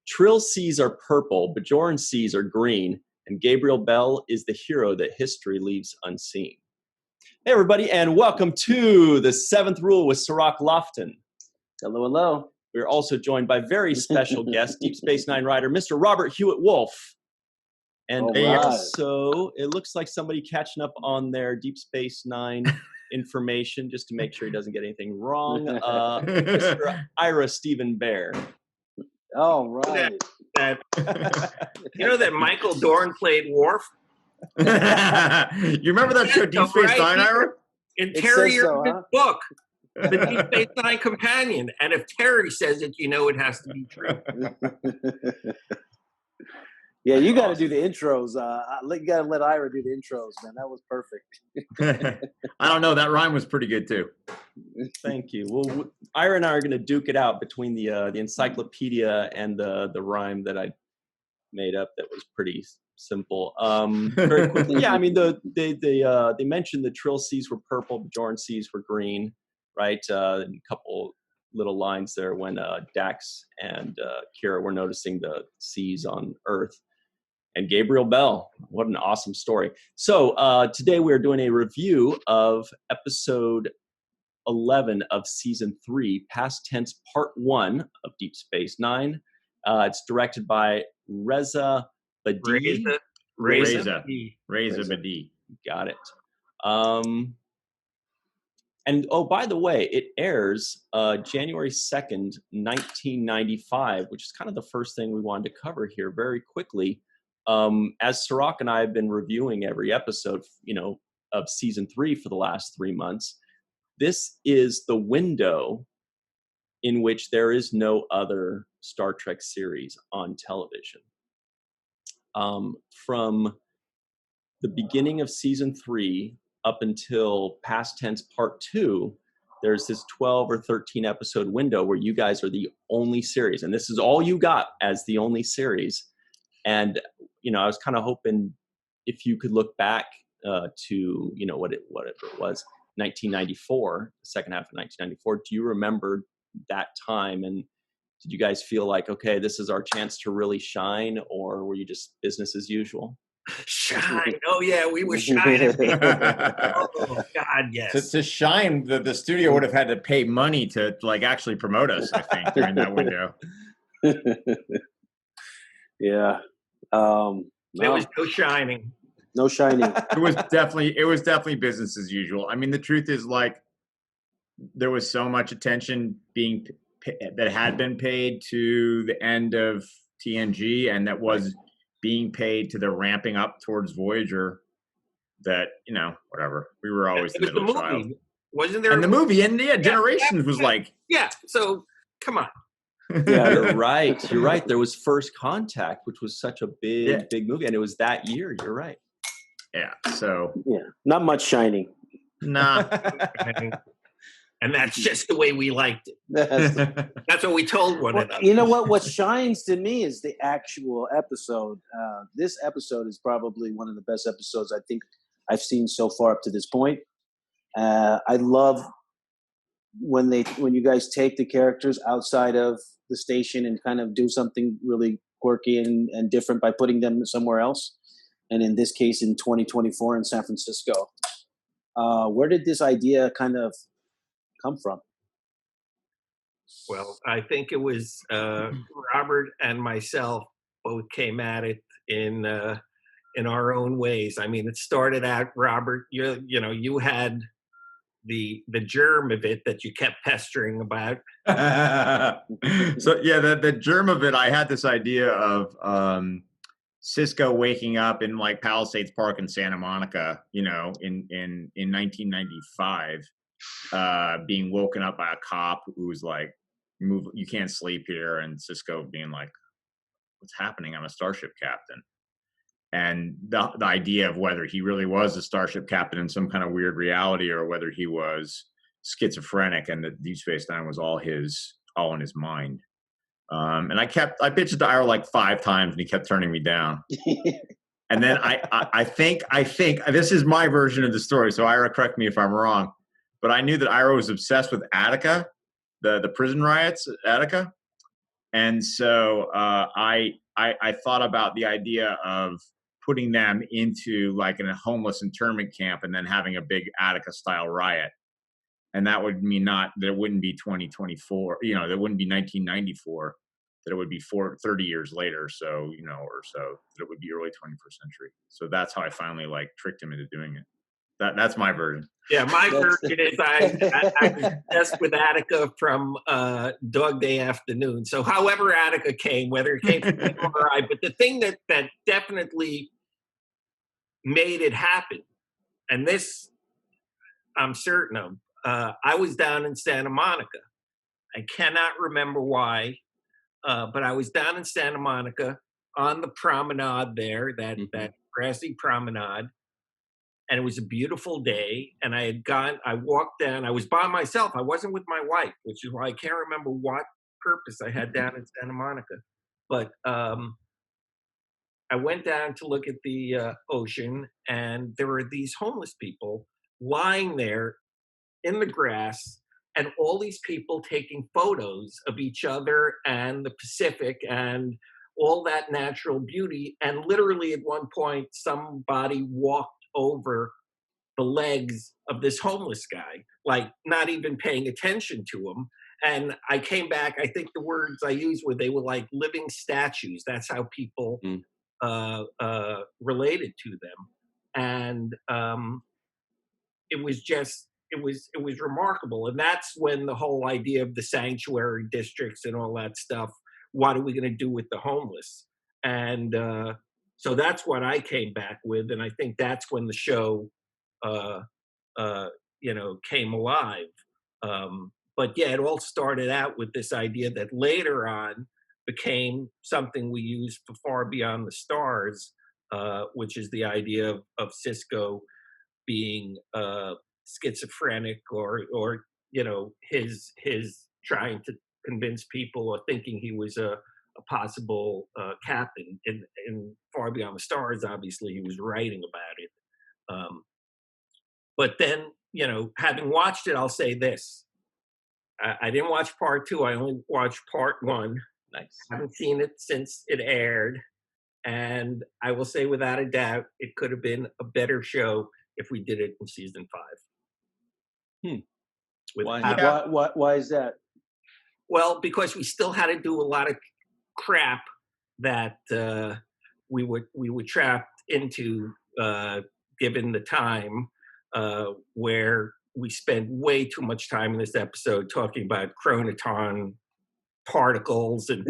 Trill seas are purple, Bajoran seas are green, and Gabriel Bell is the hero that history leaves unseen. Hey, everybody, and welcome to the Seventh Rule with Cirroc Lofton. Hello, hello. We're also joined by very special guest, Deep Space Nine writer, Mr. Robert Hewitt Wolfe. And also, it looks like somebody catching up on their Deep Space Nine information, just to make sure he doesn't get anything wrong, Mr. Ira Steven Behr. All right. You know that Michael Dorn played Worf? You remember that show, Deep Space Nine, Ira? In Terry Irvin's book, The Deep Space Nine Companion. And if Terry says it, you know it has to be true. Yeah, you got to do the intros. You got to let Ira do the intros, man. That was perfect. I don't know. That rhyme was pretty good, too. Thank you. Well, Ira and I are going to duke it out between the encyclopedia and the rhyme that I made up that was pretty simple. Very quickly. Yeah, I mean, they mentioned the Trill seas were purple, Bajoran seas were green, right? A couple little lines there when Dax and Kira were noticing the seas on Earth. And Gabriel Bell, what an awesome story. So today we're doing a review of episode 11 of season 3, Past Tense Part 1 of Deep Space Nine. It's directed by Reza Badi. Reza Badi. Got it. And oh, by the way, it airs January 2nd, 1995, which is kind of the first thing we wanted to cover here very quickly. As Cirroc and I have been reviewing every episode, of season 3 for the last 3 months, this is the window in which there is no other Star Trek series on television. From the beginning of season 3 up until Past Tense Part 2, there's this 12 or 13 episode window where you guys are the only series, and this is all you got as the only series. And I was kind of hoping if you could look back to whatever it was, 1994, the second half of 1994. Do you remember that time? And did you guys feel like, okay, this is our chance to really shine, or were you just business as usual? Shine. Oh, yeah, we were shining. Oh, God, yes. To shine, the studio would have had to pay money to actually promote us, I think, during that window. Yeah. There was no shining. No shining. It was definitely business as usual. I mean, the truth is, there was so much attention that had been paid to the end of TNG, and that was being paid to the ramping up towards Voyager, that, whatever. We were always the middle child. Wasn't there? And the movie, and Generations was like... Yeah, so, come on. Yeah, you're right. You're right. There was First Contact, which was such a big movie, and it was that year. You're right. Yeah, so... Yeah, not much shining. Nah. And that's just the way we liked it. That's what we told one another. You know what? What shines to me is the actual episode. This episode is probably one of the best episodes I think I've seen so far up to this point. I love when you guys take the characters outside of the station and kind of do something really quirky and different by putting them somewhere else. And in this case, in 2024 in San Francisco. Where did this idea kind of come from? Well, I think it was Robert and myself both came at it in our own ways. I mean, it started out, Robert, you had the germ of it that you kept pestering about. So yeah, the germ of it, I had this idea of Sisko waking up in Palisades Park in Santa Monica, in 1995, being woken up by a cop who was like, "Move, you can't sleep here," and Sisko being like, "What's happening? I'm a starship captain." And the idea of whether he really was a starship captain in some kind of weird reality, or whether he was schizophrenic and that Deep Space Nine was all in his mind. And I pitched it to Ira 5 times, and he kept turning me down. And then I think this is my version of the story. So Ira, correct me if I'm wrong, but I knew that Ira was obsessed with Attica, the prison riots at Attica. And so I thought about the idea of putting them into like in a homeless internment camp and then having a big Attica-style riot. And that would mean there wouldn't be 2024, there wouldn't be 1994, that it would be 30 years later, so, or so, that it would be early 21st century. So that's how I finally like tricked him into doing it. That's my version. Yeah, my version is I was obsessed with Attica from Dog Day Afternoon. So however Attica came, whether it came from him or I, but the thing that definitely made it happen, and this I'm certain of, I was down in Santa Monica. I cannot remember why, but I was down in Santa Monica on the promenade there, that grassy promenade. And it was a beautiful day. And I walked down, I was by myself. I wasn't with my wife, which is why I can't remember what purpose I had down in Santa Monica. But I went down to look at the ocean, and there were these homeless people lying there in the grass, and all these people taking photos of each other and the Pacific and all that natural beauty. And literally at one point, somebody walked over the legs of this homeless guy, like not even paying attention to him. And I came back, I think the words I used they were like living statues. That's how people related to them. And it was remarkable. And that's when the whole idea of the sanctuary districts and all that stuff, what are we going to do with the homeless? And so that's what I came back with, and I think that's when the show, came alive. But yeah, it all started out with this idea that later on became something we used for Far Beyond the Stars, which is the idea of Sisko being schizophrenic, or his trying to convince people or thinking he was a possible captain. In Far Beyond the Stars, obviously he was writing about it. But then, having watched it, I'll say this. I didn't watch part 2. I only watched part 1. Nice. I haven't seen it since it aired. And I will say without a doubt, it could have been a better show if we did it in season 5. Why is that? Well, because we still had to do a lot of crap that we were trapped into, given the time, where we spent way too much time in this episode talking about chronoton particles and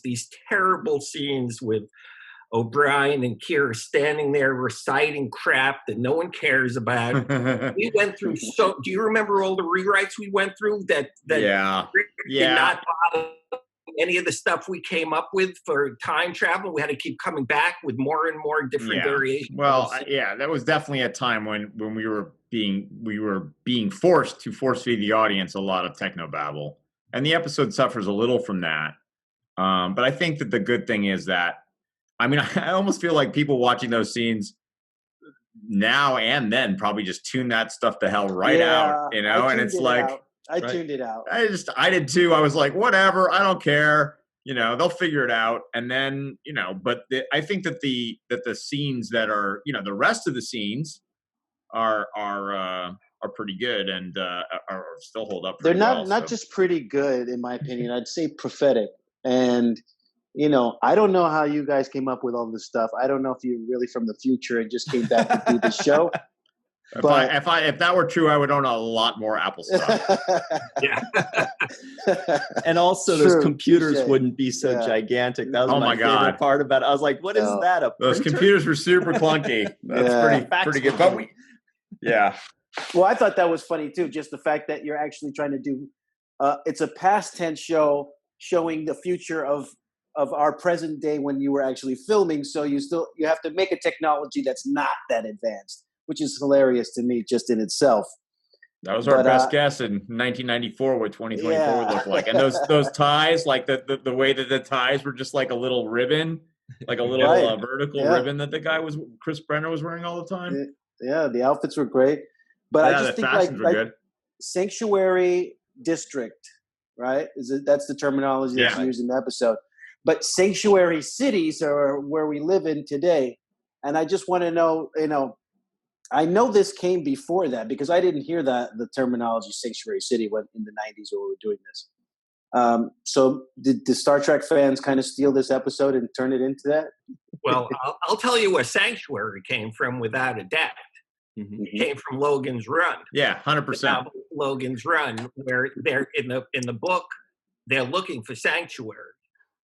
these terrible scenes with O'Brien and Kira standing there reciting crap that no one cares about. We went through do you remember all the rewrites we went through that Rick did not bother any of the stuff we came up with for time travel? We had to keep coming back with more and more different variations. Well, that was definitely a time when we were being forced to force feed the audience a lot of technobabble, and the episode suffers a little from that. But I think that the good thing is that, I almost feel like people watching those scenes now and then probably just tune that stuff the hell out, and it's like, I tuned it out. I did too. I was like, whatever, I don't care. They'll figure it out. And then, but I think that the scenes that are, the rest of the scenes are pretty good and are still hold up. They're not just pretty good, in my opinion. I'd say prophetic. And I don't know how you guys came up with all this stuff. I don't know if you're really from the future and just came back to do the show. If that were true, I would own a lot more Apple stock. Yeah. And also, those computers wouldn't be so gigantic. That was my favorite part about it. I was like, "What is that? A those printer?" Computers were super clunky. That's pretty good. But Well, I thought that was funny too. Just the fact that you're actually trying to do. It's a past tense show showing the future of our present day when you were actually filming. So you have to make a technology that's not that advanced, which is hilarious to me just in itself. That was our best guess in 1994 what 2024 would look like. And those ties, like the way that the ties were just like a little ribbon, like a little vertical ribbon that Chris Brenner was wearing all the time. Yeah, the outfits were great. But I just think like good. Sanctuary District right? That's the terminology that's Yeah. used in the episode. But sanctuary cities are where we live in today. And I just want to know, I know this came before that because I didn't hear the terminology sanctuary city when in the 90s when we were doing this. So did the Star Trek fans kind of steal this episode and turn it into that? Well, I'll tell you where Sanctuary came from without a doubt. Mm-hmm. It came from Logan's Run. Yeah, 100%. Logan's Run, where they're in the book, they're looking for Sanctuary,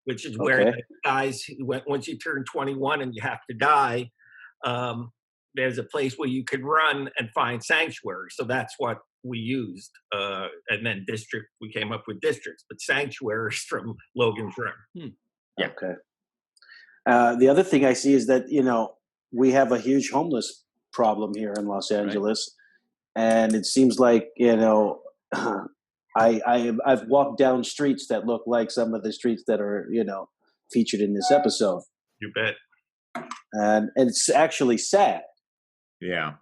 which is where the guys once you turn 21 and you have to die, there's a place where you could run and find Sanctuary. So that's what we used, and then district. We came up with districts, but Sanctuary is from Logan's Run. Yeah. Okay. The other thing I see is that we have a huge homeless problem here in Los Angeles, and it seems like I've walked down streets that look like some of the streets that are featured in this episode. You bet. And it's actually sad. Yeah.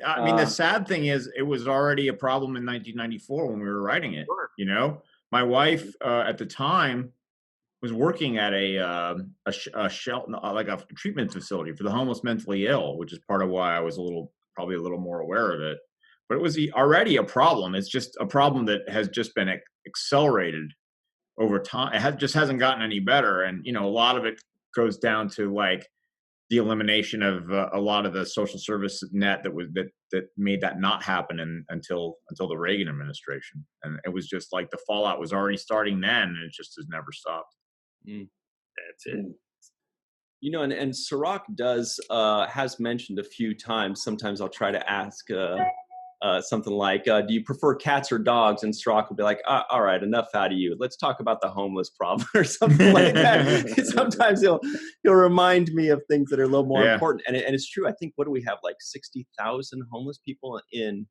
I mean, the sad thing is it was already a problem in 1994 when we were writing it. Sure. My wife at the time was working at a shelter, like a treatment facility for the homeless mentally ill, which is part of why I was probably a little more aware of it. But it was already a problem. It's just a problem that has just been accelerated over time. It just hasn't gotten any better. And, a lot of it goes down to like the elimination of a lot of the social service net that made that not happen until the Reagan administration. And it was just like the fallout was already starting then, and it just has never stopped. That's it. And Cirroc has mentioned a few times. Sometimes I'll try to ask something like, do you prefer cats or dogs? And Cirroc will be like, all right, enough out of you. Let's talk about the homeless problem or something like that. Sometimes he'll remind me of things that are a little more important. And it's true. I think, what do we have, like 60,000 homeless people in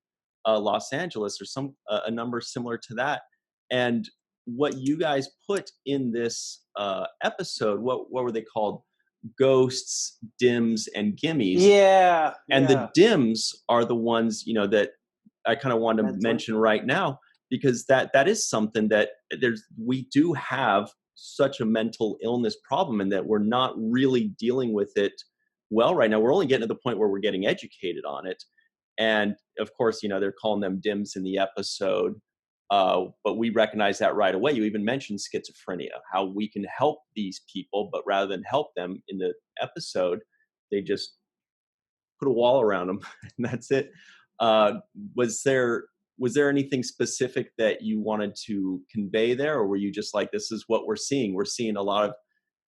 Los Angeles or a number similar to that. And what you guys put in this episode, what were they called? Ghosts, dims, and gimmies. Yeah. And the dims are the ones, that I kind of want to mention right now, because that is something that we do have such a mental illness problem, and that we're not really dealing with it well right now. We're only getting to the point where we're getting educated on it. And of course, they're calling them dims in the episode. But we recognize that right away. You even mentioned schizophrenia, how we can help these people, but rather than help them in the episode, they just put a wall around them, and that's it. Was there anything specific that you wanted to convey there, or were you just like, this is what we're seeing? We're seeing a lot of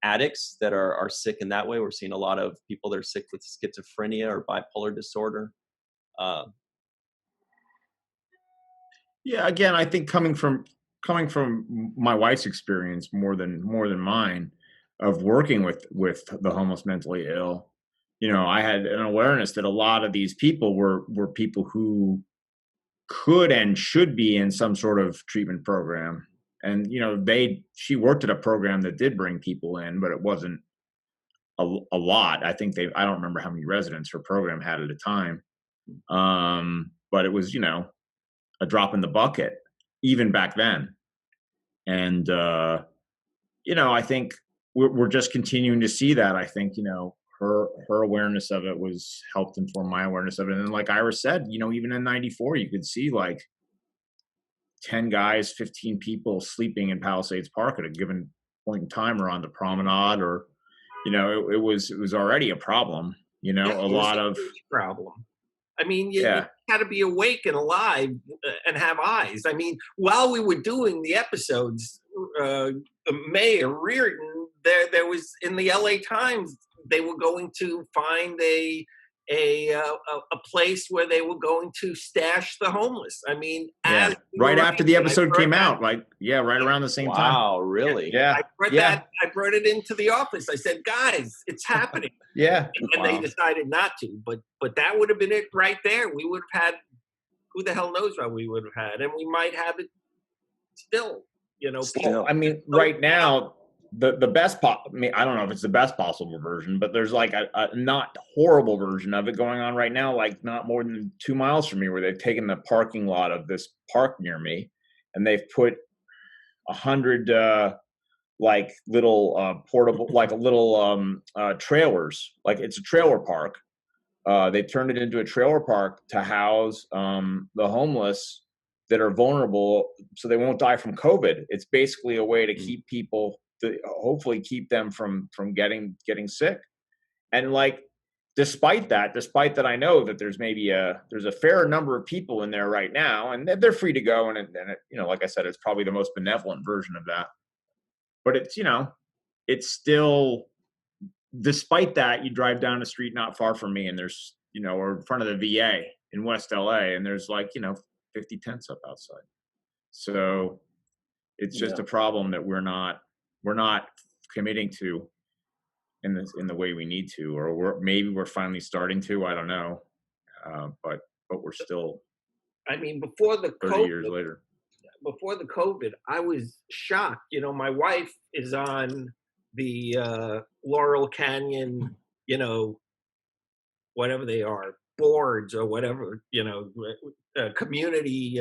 addicts that are sick in that way. We're seeing a lot of people that are sick with schizophrenia or bipolar disorder. Yeah, again, I think coming from my wife's experience more than mine of working with the homeless mentally ill, I had an awareness that a lot of these people were people who could and should be in some sort of treatment program. And she worked at a program that did bring people in, but it wasn't a lot. I think I don't remember how many residents her program had at a time. But it was, a drop in the bucket even back then. And, I think we're just continuing to see that. I think, her awareness of it was helped inform my awareness of it. And like Ira said, even in 94, you could see like 10 guys, 15 people sleeping in Palisades Park at a given point in time, or on the promenade, or, it was already a problem, a lot of problem. I mean, you got to be awake and alive and have eyes. I mean, while we were doing the episodes, Mayor Reardon, there was in the LA Times, they were going to find a place where they were going to stash the homeless. I mean, right after the episode came out, right around the same time. Wow, really? Yeah. I brought it into the office. I said, guys, it's happening. Yeah. And they decided not to, but that would have been it right there. We would have had, who the hell knows what we would have had, and we might have it still. I mean, right now, the best I don't know if it's the best possible version, but there's like a not horrible version of it going on right now, like not more than 2 miles from me, where they've taken the parking lot of this park near me, and they've put 100 like little portable, like a little trailers. Like it's a trailer park. They turned it into a trailer park to house the homeless that are vulnerable, so they won't die from COVID. It's basically a way to keep people, to hopefully keep them from getting sick. And like, despite that, I know that there's a fair number of people in there right now, and they're free to go. And you know, like I said, it's probably the most benevolent version of that. But it's, you know, it's still, despite that, you drive down the street not far from me, and there's, you know, or in front of the VA in West LA, and there's like, you know, 50 tents up outside. So it's just a problem that we're not committing to in the way we need to, or maybe we're finally starting to. I don't know, but we're still. I mean, before the 30 COVID, years later. Before the COVID, I was shocked. You know, my wife is on the Laurel Canyon, you know, whatever they are, boards or whatever, you know, community,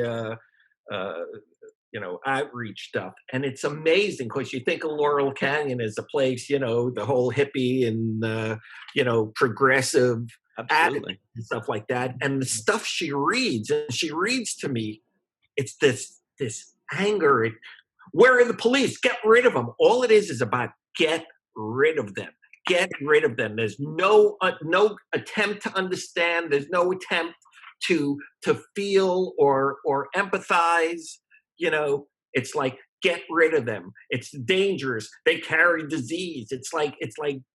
you know, outreach stuff. And it's amazing because you think of Laurel Canyon as a place, you know, the whole hippie and, you know, progressive attitude and stuff like that. And the stuff she reads to me, it's this anger. Where are the police? Get rid of them. All it is about get rid of them. Get rid of them. There's no attempt to understand. There's no attempt to feel or empathize. You know, it's like get rid of them. It's dangerous. They carry disease. It's like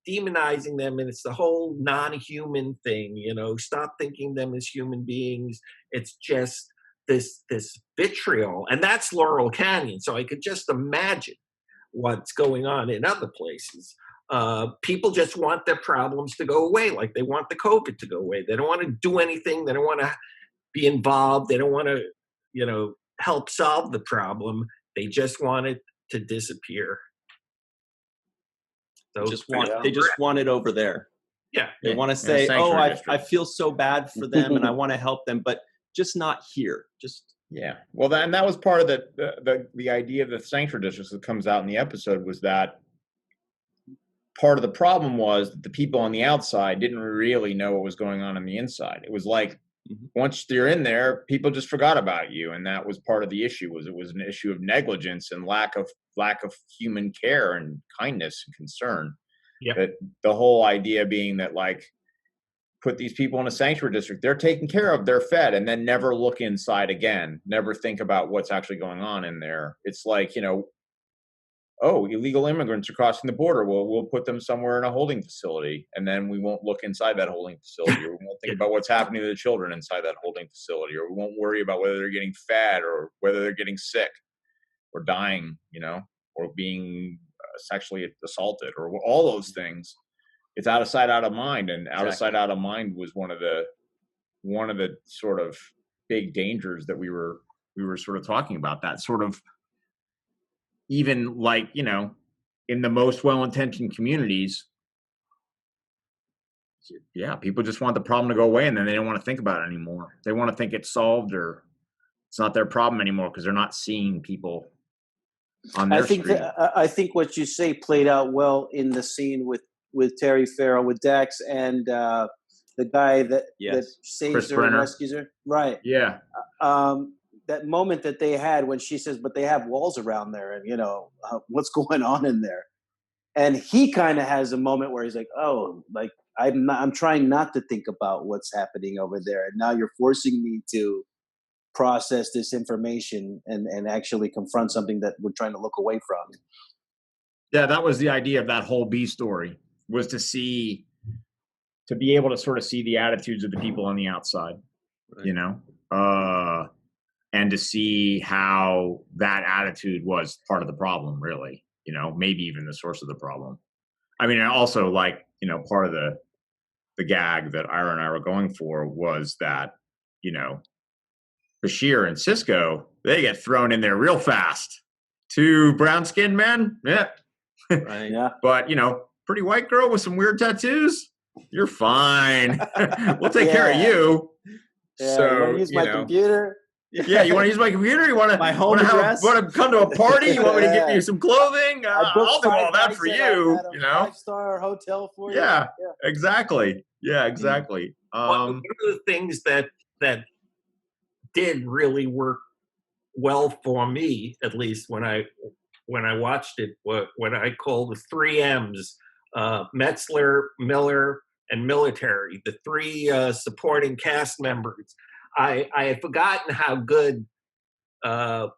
demonizing them, and it's the whole non-human thing. You know, stop thinking them as human beings. It's just this vitriol, and that's Laurel Canyon. So I could just imagine what's going on in other places. People just want their problems to go away, like they want the COVID to go away. They don't want to do anything. They don't want to be involved. They don't want to, you know, help solve the problem. They just want it to disappear. They just want it over there. Yeah. They want to say, oh, I feel so bad for them and I want to help them, but just not here. Just Well, that was part of the idea of the sanctuary districts that comes out in the episode, was that part of the problem was that the people on the outside didn't really know what was going on the inside. It was like, once you're in there, people just forgot about you, and that was part of the issue. It was an issue of negligence and lack of human care and kindness and concern. Yeah. That the whole idea being that, like, put these people in a sanctuary district, they're taken care of, they're fed, and then never look inside again, never think about what's actually going on in there. It's like, you know, oh, illegal immigrants are crossing the border. Well, we'll put them somewhere in a holding facility, and then we won't look inside that holding facility, or we won't think about what's happening to the children inside that holding facility, or we won't worry about whether they're getting fed or whether they're getting sick or dying, you know, or being sexually assaulted, or all those things. It's out of sight, out of mind, and out of sight, out of mind was one of the sort of big dangers that we were sort of talking about. That sort of, even like, you know, in the most well-intentioned communities, people just want the problem to go away, and then they don't want to think about it anymore. They want to think it's solved, or it's not their problem anymore, because they're not seeing people on their street. I think what you say played out well in the scene with Terry Farrell, with Dax, and the guy that saves Chris her Brenner. and rescues her. Right. Yeah. That moment that they had when she says, but they have walls around there, and, you know, what's going on in there? And he kind of has a moment where he's like, oh, like, I'm trying not to think about what's happening over there. And now you're forcing me to process this information and actually confront something that we're trying to look away from. Yeah, that was the idea of that whole B story, was to be able to sort of see the attitudes of the people on the outside, right. You know, and to see how that attitude was part of the problem, really, you know, maybe even the source of the problem. I mean, and also, like, you know, part of the gag that Ira and I were going for was that, you know, Bashir and Sisko, they get thrown in there real fast. 2 brown-skinned men, yeah. Right. Yeah. But, you know, pretty white girl with some weird tattoos, you're fine. We'll take care of you. Yeah, So, you want to use my computer? Yeah, you want to use my computer? You want to My home address? Want to come to a party? You want me to give you some clothing? I booked I'll do 5 all that nights for at you. a You know? 5-star hotel for you. Yeah, exactly. Yeah, exactly. One of the things that did really work well for me, at least when I watched it, what I call the 3 M's: Metzler, Miller, and military. The 3 supporting cast members. I had forgotten how good the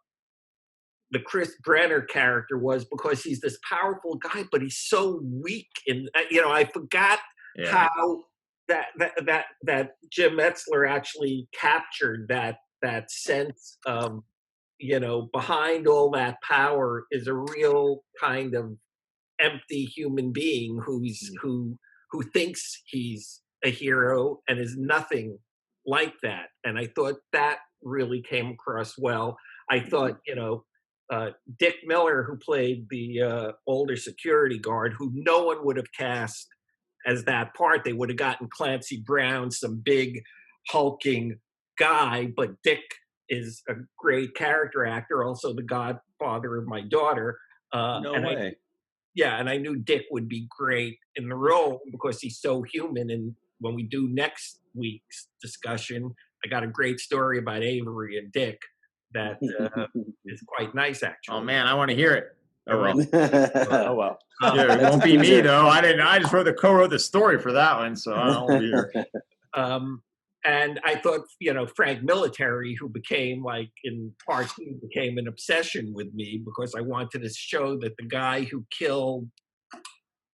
Chris Brenner character was, because he's this powerful guy, but he's so weak. And I forgot how that Jim Metzler actually captured that sense of, behind all that power is a real kind of empty human being who thinks he's a hero and is nothing like that. And I thought that really came across well. I thought, Dick Miller, who played the older security guard, who no one would have cast as that part. They would have gotten Clancy Brown, some big hulking guy, but Dick is a great character actor, also the godfather of my daughter. No way. And I knew Dick would be great in the role because he's so human. And when we do next week's discussion, I got a great story about Avery and Dick that is quite nice, actually. Oh man, I want to hear it. Oh well. Oh well. Yeah, it won't be me though. I just co-wrote the story for that one, so I don't want to hear. And I thought, Frank Military, who became in part 2, became an obsession with me, because I wanted to show that the guy who killed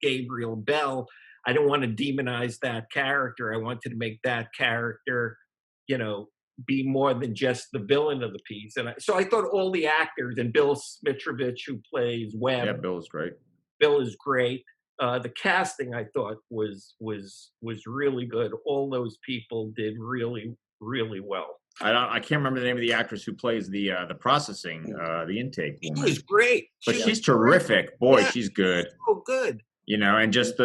Gabriel Bell, I didn't want to demonize that character. I wanted to make that character, be more than just the villain of the piece. And so I thought all the actors, and Bill Smitrovich, who plays Webb. Yeah, Bill is great. Bill is great. The casting, I thought, was really good. All those people did really, really well. I can't remember the name of the actress who plays the processing, the intake woman. She was great. But she's terrific. Boy, Yeah, she's good. So good. And just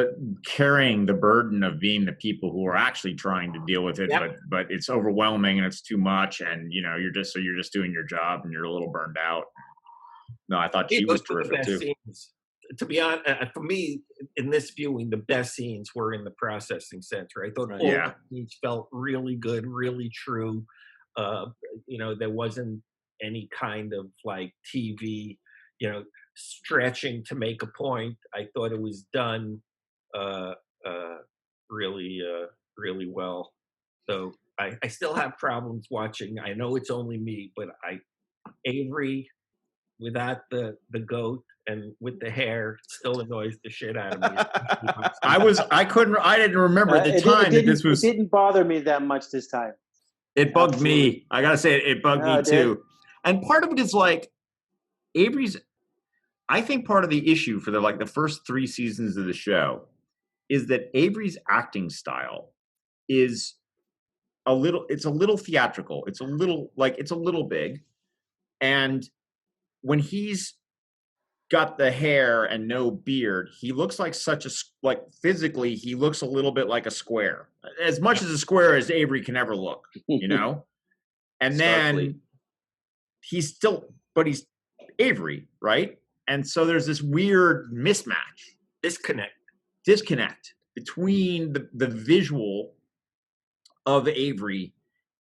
carrying the burden of being the people who are actually trying to deal with it, but it's overwhelming and it's too much, and you're just doing your job and you're a little burned out. No, I thought she was terrific too. Scenes. To be honest, for me, in this viewing, the best scenes were in the processing center. I thought all the scenes felt really good, really true. There wasn't any kind of TV, stretching to make a point. I thought it was done really, really well. So I still have problems watching. I know it's only me, but Avery without the goat and with the hair still annoys the shit out of me. I didn't remember at the time that this was. It didn't bother me that much this time. It bugged me. I gotta say, it bugged me too. And part of it is Avery's. I think part of the issue for the first 3 seasons of the show is that Avery's acting style is it's a little theatrical. It's a little big. And when he's got the hair and no beard, he looks like physically, he looks a little bit like a square, as much as a square as Avery can ever look, And then he's Avery, right? And so there's this weird mismatch, disconnect between the visual of Avery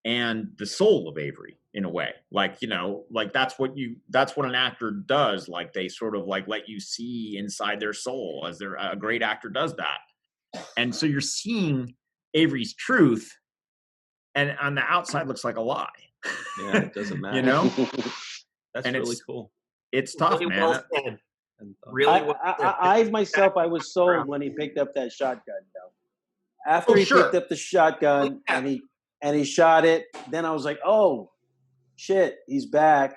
and the soul of Avery, in a way. That's what an actor does. They sort of let you see inside their soul, as a great actor does that. And so you're seeing Avery's truth, and on the outside looks like a lie. Yeah, it doesn't matter. That's really cool. It's tough, really man. Well said. Really well said. I was sold when he picked up that shotgun, though. After he picked up the shotgun and he shot it, then I was like, oh shit, he's back.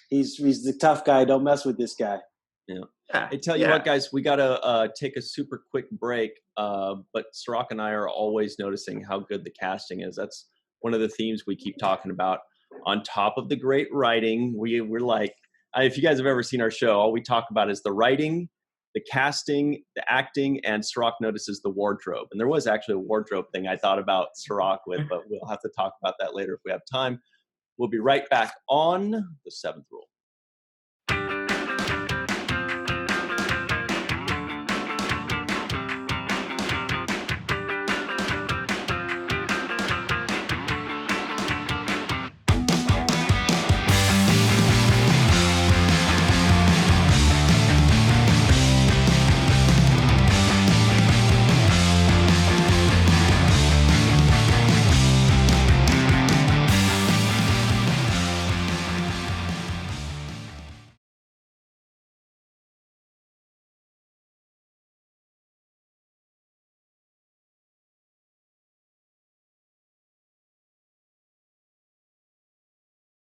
He's the tough guy. Don't mess with this guy. Yeah. I tell you what, guys, we got to take a super quick break. But Cirroc and I are always noticing how good the casting is. That's one of the themes we keep talking about. On top of the great writing, we're if you guys have ever seen our show, all we talk about is the writing, the casting, the acting, and Cirroc notices the wardrobe. And there was actually a wardrobe thing I thought about Cirroc with, but we'll have to talk about that later if we have time. We'll be right back on The Seventh Rule.